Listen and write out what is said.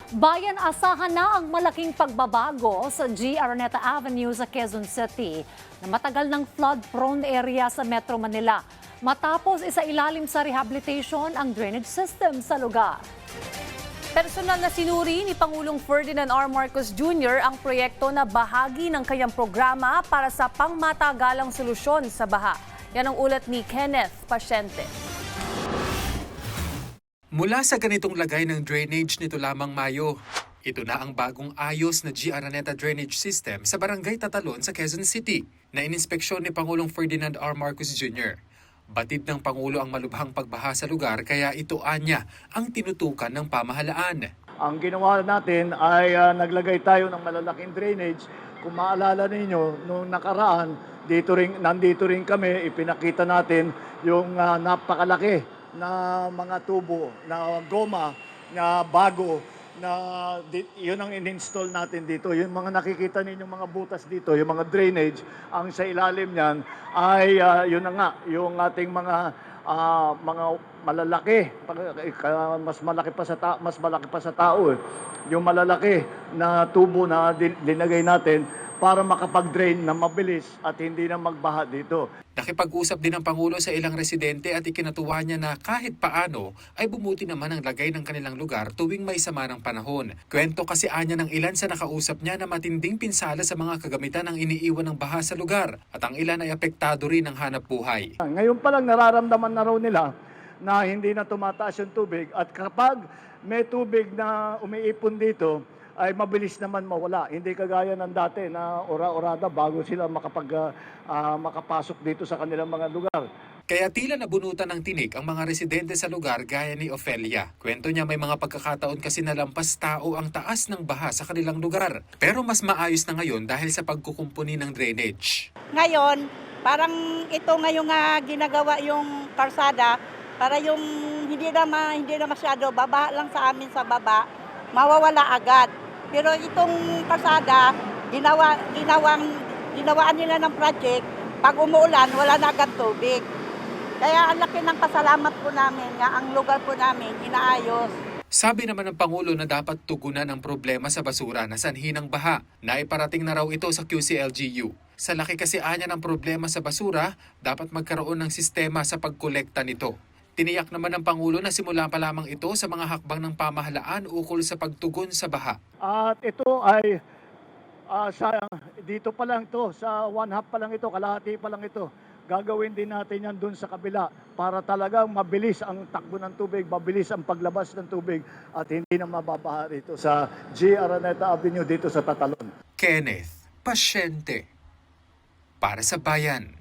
Bayan, asahan na ang malaking pagbabago sa G. Araneta Avenue sa Quezon City na matagal ng flood-prone area sa Metro Manila. Matapos isa-ilalim sa rehabilitation ang drainage system sa lugar. Personal na sinuri ni Pangulong Ferdinand R. Marcos Jr. ang proyekto na bahagi ng kanyang programa para sa pangmatagalang solusyon sa baha. Yan ang ulat ni Kenneth Pasyente. Mula sa ganitong lagay ng drainage nito lamang Mayo, ito na ang bagong ayos na G. Araneta Drainage System sa Barangay Tatalon sa Quezon City na ininspeksyon ni Pangulong Ferdinand R. Marcos Jr. Batid ng Pangulo ang malubhang pagbaha sa lugar kaya ito anya ang tinutukan ng pamahalaan. Ang ginawa natin ay naglagay tayo ng malalaking drainage. Kung maalala ninyo, noong nakaraan, nandito rin kami, ipinakita natin yung napakalaki na mga tubo, na goma, na bago, na yun ang in-install natin dito. Yung mga nakikita ninyo mga butas dito, yung mga drainage, ang sa ilalim niyan ay yun na nga, yung ating mga malalaki, mas malaki pa sa tao. Yung malalaki na tubo na dinagay natin para makapag-drain na mabilis at hindi na magbaha dito. Nakipag-usap din ang Pangulo sa ilang residente at ikinatuwa niya na kahit paano ay bumuti naman ang lagay ng kanilang lugar tuwing may sama ng panahon. Kwento kasi anya ng ilan sa nakausap niya na matinding pinsala sa mga kagamitan ang iniiwan ng baha sa lugar at ang ilan ay apektado rin ng hanap buhay. Ngayon pa lang nararamdaman na raw nila na hindi na tumataas yung tubig at kapag may tubig na umiipon dito, ay mabilis naman mawala. Hindi kagaya ng dati na ora-orada bago sila makapasok dito sa kanilang mga lugar. Kaya tila nabunutan ng tinik ang mga residente sa lugar gaya ni Ofelia. Kwento niya may mga pagkakataon kasi nalampas tao ang taas ng baha sa kanilang lugar. Pero mas maayos na ngayon dahil sa pagkukumpuni ng drainage. Ngayon, parang ito ngayong ginagawa yung karsada para yung hindi na masyado baba lang sa amin sa baba, mawawala agad. Pero itong pasada, ginawaan nila ng project, pag umuulan, wala na agad tubig. Kaya ang laki ng pasalamat po namin nga ang lugar po namin inaayos. Sabi naman ng Pangulo na dapat tugunan ang problema sa basura na sanhi ng baha. Naiparating na raw ito sa QCLGU. Sa laki kasi anya ng problema sa basura, dapat magkaroon ng sistema sa pagkolekta nito. Tiniyak naman ng Pangulo na simula pa lamang ito sa mga hakbang ng pamahalaan ukol sa pagtugon sa baha. At ito ay dito pa lang ito, sa one half pa lang ito, kalahati pa lang ito. Gagawin din natin yan dun sa kabila para talagang mabilis ang takbo ng tubig, mabilis ang paglabas ng tubig at hindi na mababaha dito sa G. Araneta Avenue dito sa Tatalon. Kenneth Pasyente para sa Bayan.